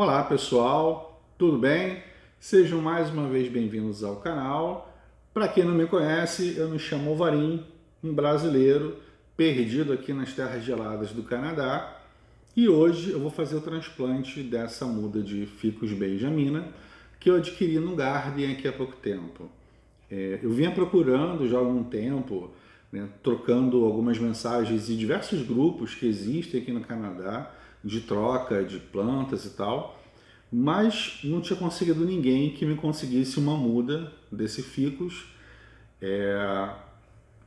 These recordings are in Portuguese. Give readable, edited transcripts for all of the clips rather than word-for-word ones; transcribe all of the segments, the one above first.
Olá pessoal, tudo bem? Sejam mais uma vez bem-vindos ao canal. Para quem não me conhece, eu me chamo Varim, um brasileiro perdido aqui nas terras geladas do Canadá. E hoje eu vou fazer o transplante dessa muda de ficus benjamina que eu adquiri no Garden aqui há pouco tempo. Eu vinha procurando já há algum tempo, né, trocando algumas mensagens em diversos grupos que existem aqui no Canadá de troca de plantas e tal, mas não tinha conseguido ninguém que me conseguisse uma muda desse ficus.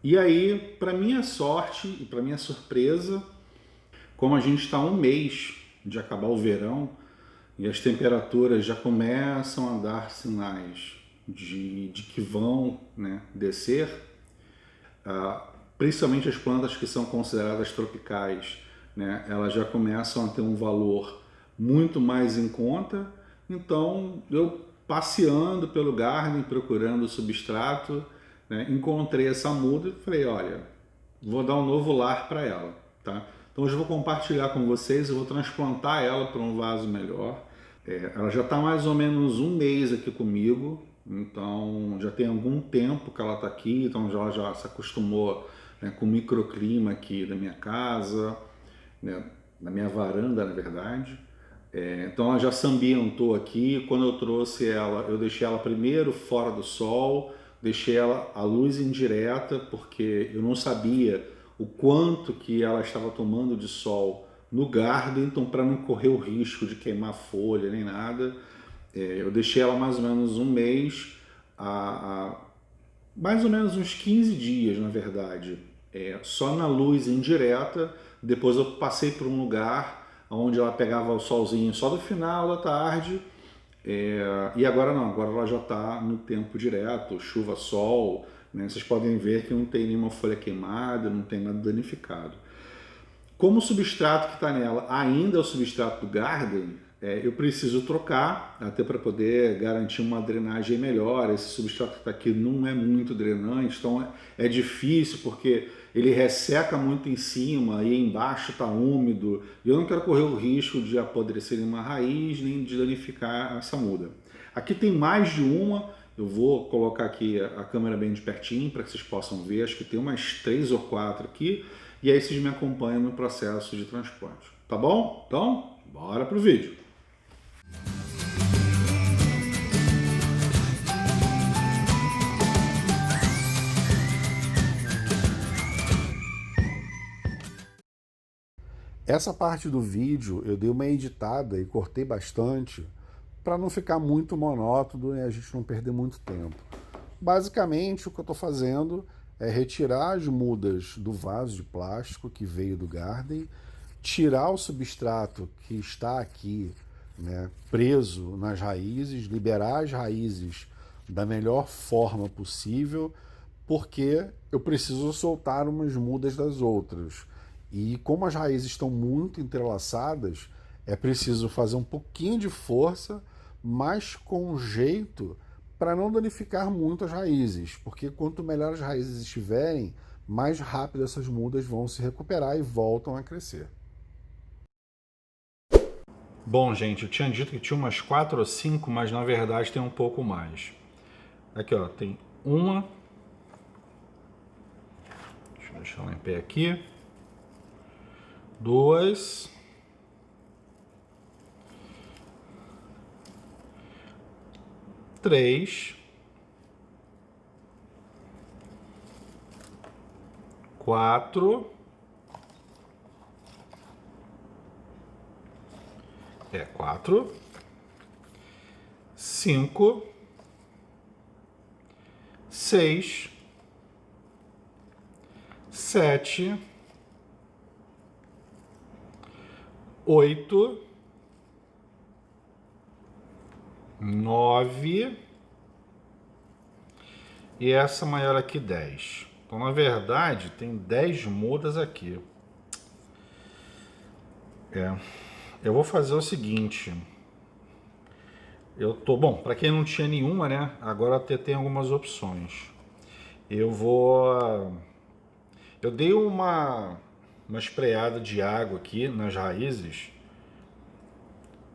E aí, para minha sorte e para minha surpresa, como a gente está um mês de acabar o verão e as temperaturas já começam a dar sinais de que vão, né, descer, principalmente as plantas que são consideradas tropicais, né, elas já começam a ter um valor muito mais em conta. Então, eu passeando pelo garden, procurando o substrato, né, encontrei essa muda e falei, olha, vou dar um novo lar para ela, tá? Então hoje eu vou compartilhar com vocês, eu vou transplantar ela para um vaso melhor. Ela já está mais ou menos um mês aqui comigo, então já tem algum tempo que ela está aqui, então ela já se acostumou, né, com o microclima aqui da minha casa, né, na minha varanda, na verdade. Então ela já se ambientou aqui. Quando eu trouxe ela, eu deixei ela primeiro fora do sol, deixei ela à luz indireta, porque eu não sabia o quanto que ela estava tomando de sol no garden, então para não correr o risco de queimar folha nem nada, eu deixei ela mais ou menos um mês, mais ou menos uns 15 dias, na verdade, só na luz indireta. Depois eu passei por um lugar onde ela pegava o solzinho só do final da tarde, e agora não, agora ela já está no tempo direto, chuva, sol, né? Vocês podem ver que não tem nenhuma folha queimada, não tem nada danificado. Como o substrato que está nela ainda é o substrato do Garden, eu preciso trocar, até para poder garantir uma drenagem melhor. Esse substrato que está aqui não é muito drenante, então é difícil porque ele resseca muito em cima e embaixo está úmido. E eu não quero correr o risco de apodrecer em uma raiz nem de danificar essa muda. Aqui tem mais de uma, eu vou colocar aqui a câmera bem de pertinho para que vocês possam ver. Acho que tem umas 3 ou 4 aqui. E aí vocês me acompanham no processo de transplante. Tá bom? Então, bora pro vídeo. Essa parte do vídeo eu dei uma editada e cortei bastante para não ficar muito monótono e a gente não perder muito tempo. Basicamente, o que eu estou fazendo é retirar as mudas do vaso de plástico que veio do Garden, tirar o substrato que está aqui, né, preso nas raízes, liberar as raízes da melhor forma possível, porque eu preciso soltar umas mudas das outras. E como as raízes estão muito entrelaçadas, é preciso fazer um pouquinho de força, mas com jeito, para não danificar muito as raízes, porque quanto melhor as raízes estiverem, mais rápido essas mudas vão se recuperar e voltam a crescer. Bom, gente, eu tinha dito que tinha umas 4 ou 5, mas na verdade tem um pouco mais. Aqui, ó, tem uma. Deixa eu deixar ela em pé aqui. 2. 3. 4. 4. 5. 6. 7. 8. 9. E essa maior aqui, 10. Então, na verdade, tem 10 mudas aqui. Eu vou fazer o seguinte. Bom, para quem não tinha nenhuma, né? Agora até tem algumas opções. Eu dei uma espreada de água aqui nas raízes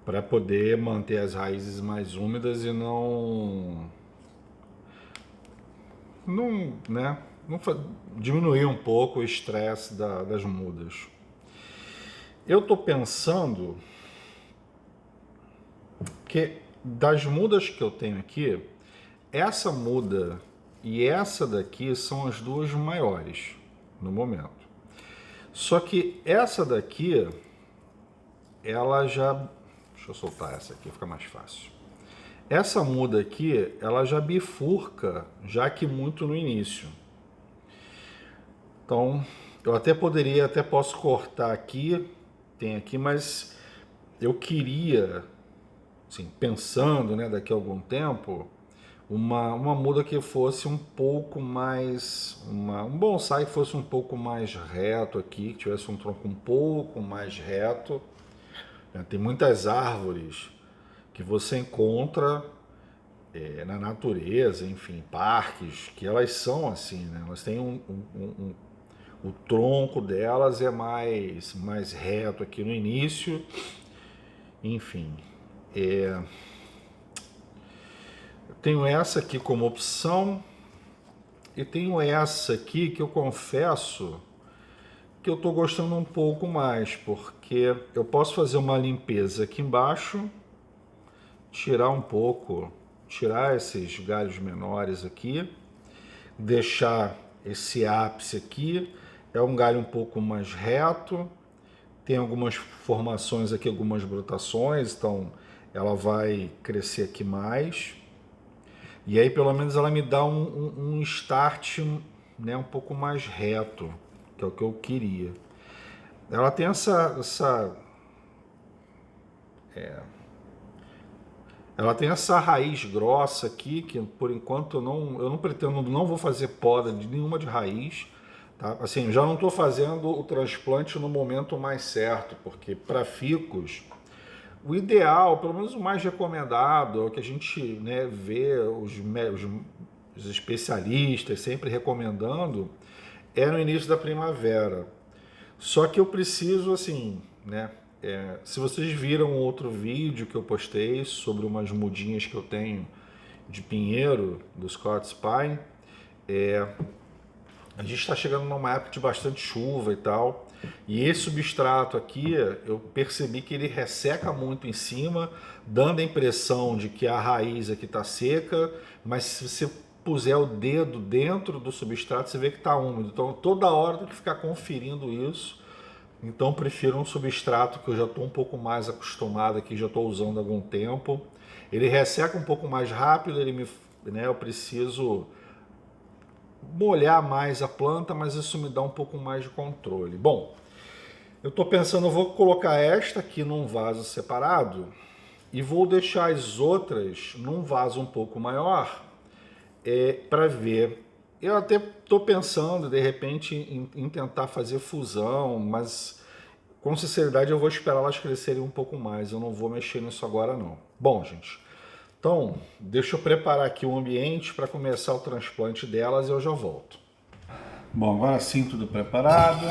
para poder manter as raízes mais úmidas e não, né, diminuir um pouco o estresse das mudas. Eu estou pensando que das mudas que eu tenho aqui, essa muda e essa daqui são as duas maiores no momento. Só que essa daqui, ela já... Deixa eu soltar essa aqui, fica mais fácil. Essa muda aqui, ela já bifurca, já que muito no início. Então, eu até posso cortar aqui, tem aqui, mas eu queria, assim, pensando, né, daqui a algum tempo, uma muda que fosse um pouco mais, um bonsai que fosse um pouco mais reto aqui, que tivesse um tronco um pouco mais reto. Tem muitas árvores que você encontra na natureza, enfim, parques, que elas são assim, né? Elas têm o tronco delas é mais reto aqui no início, enfim. Eu tenho essa aqui como opção e tenho essa aqui que eu confesso que eu estou gostando um pouco mais, porque eu posso fazer uma limpeza aqui embaixo, tirar esses galhos menores aqui, deixar esse ápice aqui, é um galho um pouco mais reto, tem algumas formações aqui, algumas brotações, então ela vai crescer aqui mais. E aí pelo menos ela me dá um start, né, um pouco mais reto, que é o que eu queria. Ela tem ela tem essa raiz grossa aqui, que por enquanto eu não pretendo, não vou fazer poda de nenhuma de raiz. Tá? Assim, eu já não estou fazendo o transplante no momento mais certo, porque para ficus, o ideal, pelo menos o mais recomendado, é o que a gente, né, vê os especialistas sempre recomendando, é no início da primavera. Só que eu preciso, assim, né? Se vocês viram outro vídeo que eu postei sobre umas mudinhas que eu tenho de pinheiro do Scots Pine, a gente está chegando numa época de bastante chuva e tal, e esse substrato aqui, eu percebi que ele resseca muito em cima, dando a impressão de que a raiz aqui está seca, mas se você puser o dedo dentro do substrato, você vê que está úmido. Então toda hora tem que ficar conferindo isso. Então prefiro um substrato que eu já estou um pouco mais acostumado aqui, já estou usando há algum tempo. Ele resseca um pouco mais rápido, eu preciso molhar mais a planta, mas isso me dá um pouco mais de controle. Bom, eu estou pensando, eu vou colocar esta aqui num vaso separado e vou deixar as outras num vaso um pouco maior para ver. Eu até estou pensando, de repente, em tentar fazer fusão, mas com sinceridade eu vou esperar elas crescerem um pouco mais. Eu não vou mexer nisso agora não. Bom, gente, então deixa eu preparar aqui o ambiente para começar o transplante delas e eu já volto. Bom, agora sim tudo preparado.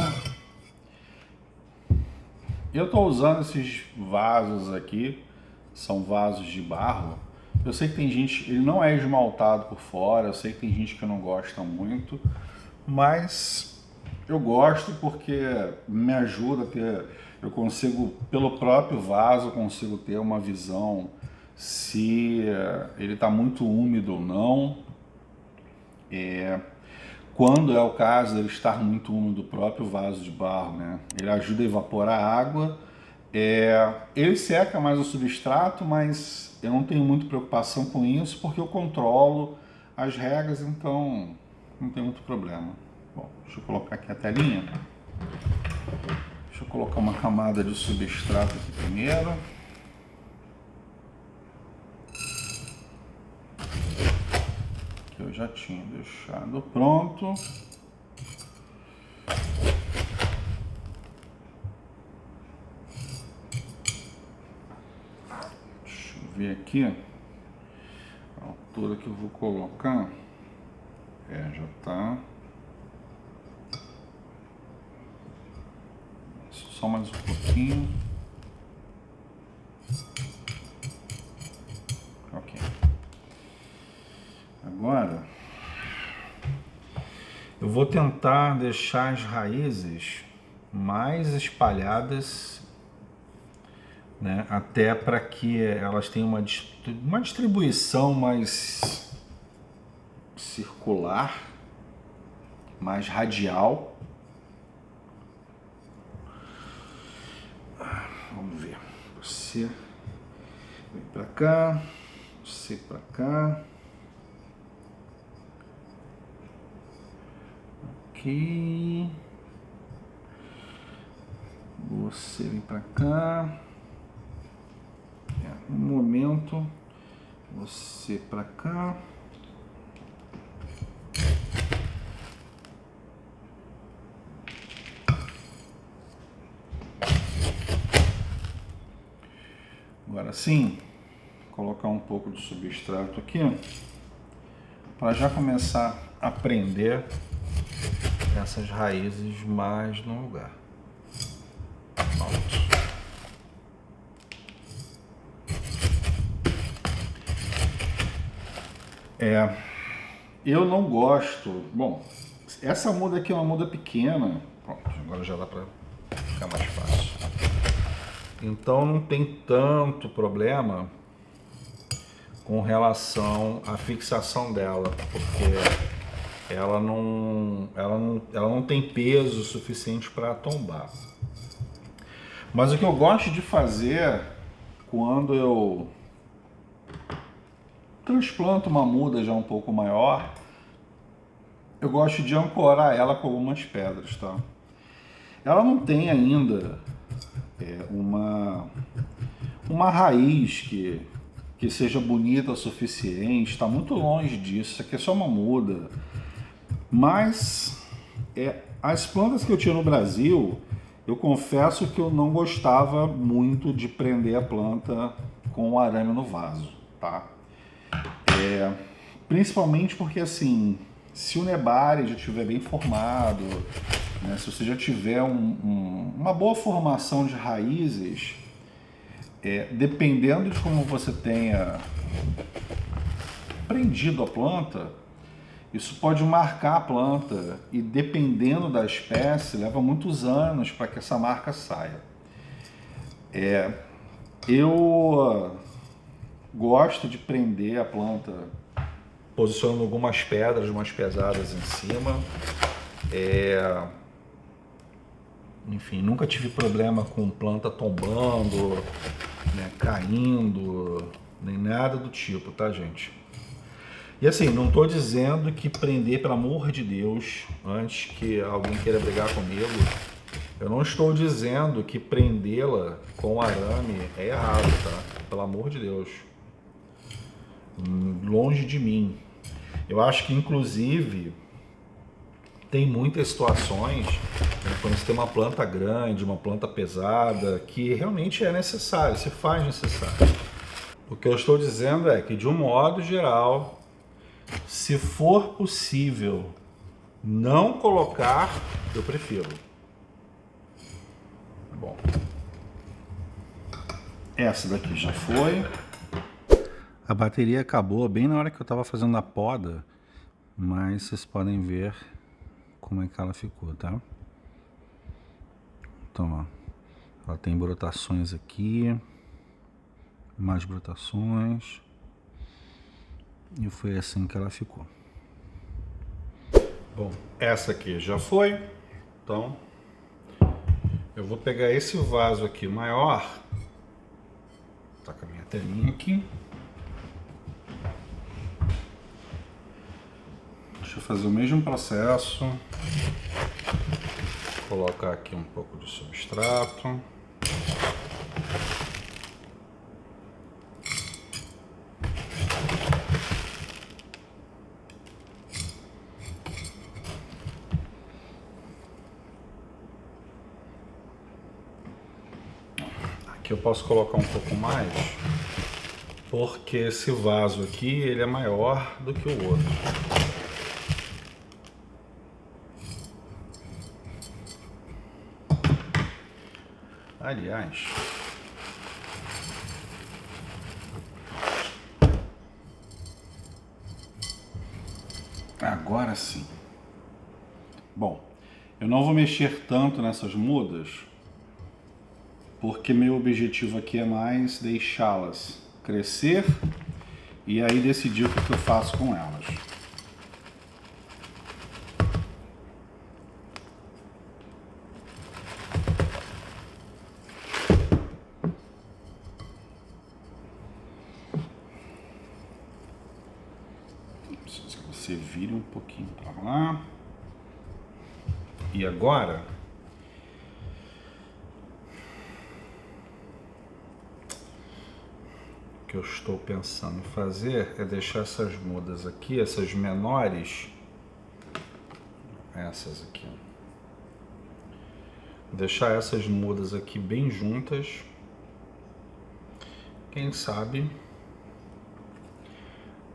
Eu estou usando esses vasos aqui, são vasos de barro. Eu sei que tem gente, ele não é esmaltado por fora, eu sei que tem gente que não gosta muito, mas eu gosto porque me ajuda a ter, eu consigo, pelo próprio vaso, consigo ter uma visão se ele está muito úmido ou não. Quando é o caso de ele estar muito úmido, o próprio vaso de barro, né? Ele ajuda a evaporar a água. Ele seca mais o substrato, mas eu não tenho muita preocupação com isso porque eu controlo as regras, então não tem muito problema. Bom, deixa eu colocar aqui a telinha. Deixa eu colocar uma camada de substrato aqui primeiro. Que eu já tinha deixado pronto. Deixa eu ver aqui a altura que eu vou colocar. Já tá. Só mais um pouquinho. agora eu vou tentar deixar as raízes mais espalhadas, né, até para que elas tenham uma distribuição mais circular, mais radial. Vamos ver. Você vem para cá, você para cá. Aqui. Você vem para cá. No momento, você para cá. Agora sim, colocar um pouco de substrato aqui, para já começar a prender essas raízes mais no lugar. Pronto. Eu não gosto. Bom, essa muda aqui é uma muda pequena. Pronto, agora já dá para ficar mais fácil. Então não tem tanto problema com relação à fixação dela, porque ela não tem peso suficiente para tombar. Mas o que eu gosto de fazer quando eu transplanto uma muda já um pouco maior, eu gosto de ancorar ela com algumas pedras, tá? Ela não tem ainda uma raiz que seja bonita o suficiente, está muito longe disso, isso aqui é só uma muda. Mas as plantas que eu tinha no Brasil, eu confesso que eu não gostava muito de prender a planta com o arame no vaso, tá? Principalmente porque, assim, se o nebária já estiver bem formado, né, se você já tiver uma boa formação de raízes, dependendo de como você tenha prendido a planta, isso pode marcar a planta e, dependendo da espécie, leva muitos anos para que essa marca saia. Eu gosto de prender a planta posicionando algumas pedras mais pesadas em cima. Enfim, nunca tive problema com planta tombando, né, caindo, nem nada do tipo, tá, gente? E assim, não estou dizendo que prender, pelo amor de Deus, antes que alguém queira brigar comigo, eu não estou dizendo que prendê-la com arame é errado, tá? Pelo amor de Deus. Longe de mim. Eu acho que, inclusive, tem muitas situações, né, quando você tem uma planta grande, uma planta pesada, que realmente é necessário, se faz necessário. O que eu estou dizendo é que, de um modo geral, se for possível não colocar, eu prefiro. Bom, essa daqui já foi. A bateria acabou bem na hora que eu estava fazendo a poda, mas vocês podem ver como é que ela ficou, tá? Então, ó, ela tem brotações aqui, mais brotações, e foi assim que ela ficou. Bom, essa aqui já foi, então eu vou pegar esse vaso aqui maior, tá com a minha telinha aqui. Deixa eu fazer o mesmo processo. Colocar aqui um pouco de substrato. Aqui eu posso colocar um pouco mais, porque esse vaso aqui ele é maior do que o outro. Aliás, Agora sim. Bom, eu não vou mexer tanto nessas mudas, porque meu objetivo aqui é mais deixá-las crescer e aí decidir o que eu faço com elas. Preciso que você vire um pouquinho para lá. E agora, o que eu estou pensando em fazer é deixar essas mudas aqui, essas menores, essas aqui, deixar essas mudas aqui bem juntas. Quem sabe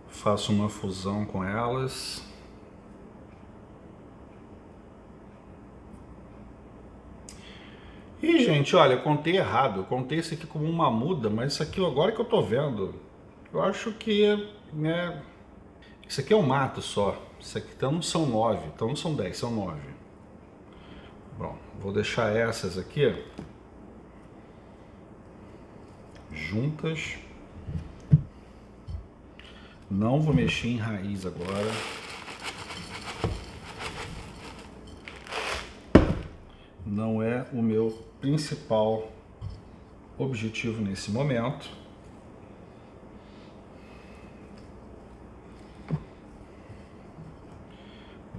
faço uma fusão com elas. E, gente, olha, eu contei errado. Eu contei isso aqui como uma muda, mas isso aqui, agora que eu tô vendo, eu acho que, né, isso aqui é um mato só. Isso aqui então não são 9, então não são 10, são 9. Bom, vou deixar essas aqui juntas. Não vou mexer em raiz agora. Não é o meu principal objetivo nesse momento.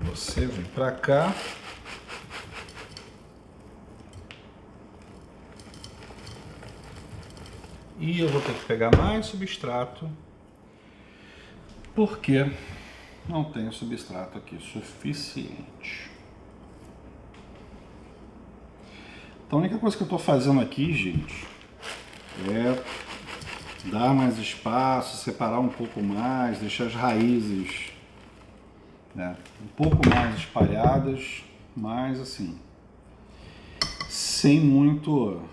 Você vem para cá. E eu vou ter que pegar mais substrato, porque não tenho substrato aqui suficiente. Então a única coisa que eu estou fazendo aqui, gente, é dar mais espaço, separar um pouco mais, deixar as raízes, né, um pouco mais espalhadas, mas assim, sem o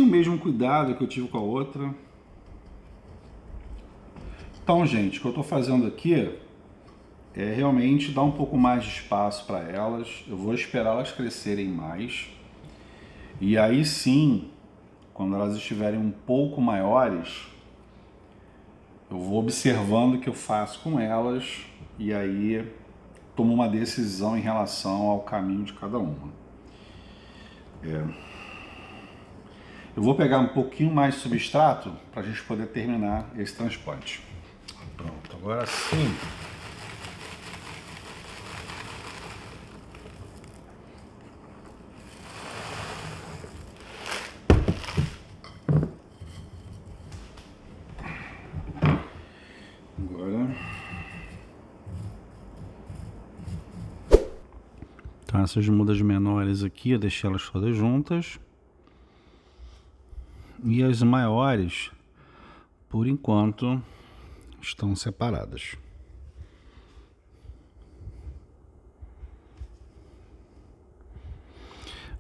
mesmo cuidado que eu tive com a outra. Então, gente, o que eu estou fazendo aqui é realmente dar um pouco mais de espaço para elas. Eu vou esperar elas crescerem mais. E aí sim, quando elas estiverem um pouco maiores, eu vou observando o que eu faço com elas e aí tomo uma decisão em relação ao caminho de cada uma. Eu vou pegar um pouquinho mais de substrato para a gente poder terminar esse transplante. Pronto, agora sim. Então essas mudas menores aqui, eu deixei elas todas juntas. E as maiores, por enquanto, estão separadas.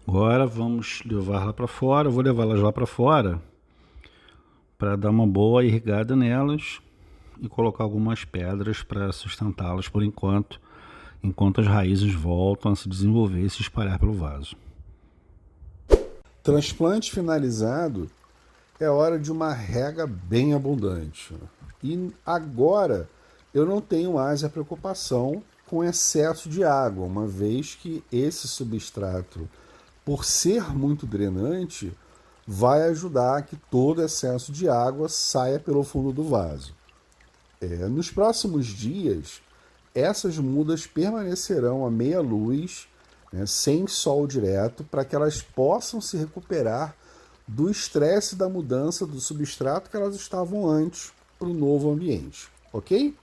Agora vamos levar lá para fora. Eu vou levá-las lá para fora para dar uma boa irrigada nelas e colocar algumas pedras para sustentá-las por enquanto as raízes voltam a se desenvolver e se espalhar pelo vaso. Transplante finalizado, é hora de uma rega bem abundante. E agora eu não tenho mais a preocupação com excesso de água, uma vez que esse substrato, por ser muito drenante, vai ajudar que todo excesso de água saia pelo fundo do vaso. Nos próximos dias, essas mudas permanecerão a meia luz, né, sem sol direto, para que elas possam se recuperar do estresse da mudança do substrato que elas estavam antes para o novo ambiente, ok?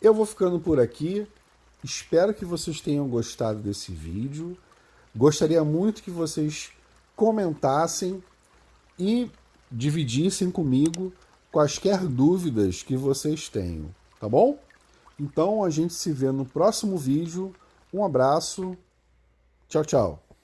Eu vou ficando por aqui, espero que vocês tenham gostado desse vídeo, gostaria muito que vocês comentassem e dividissem comigo quaisquer dúvidas que vocês tenham, tá bom? Então a gente se vê no próximo vídeo. Um abraço. Tchau, tchau.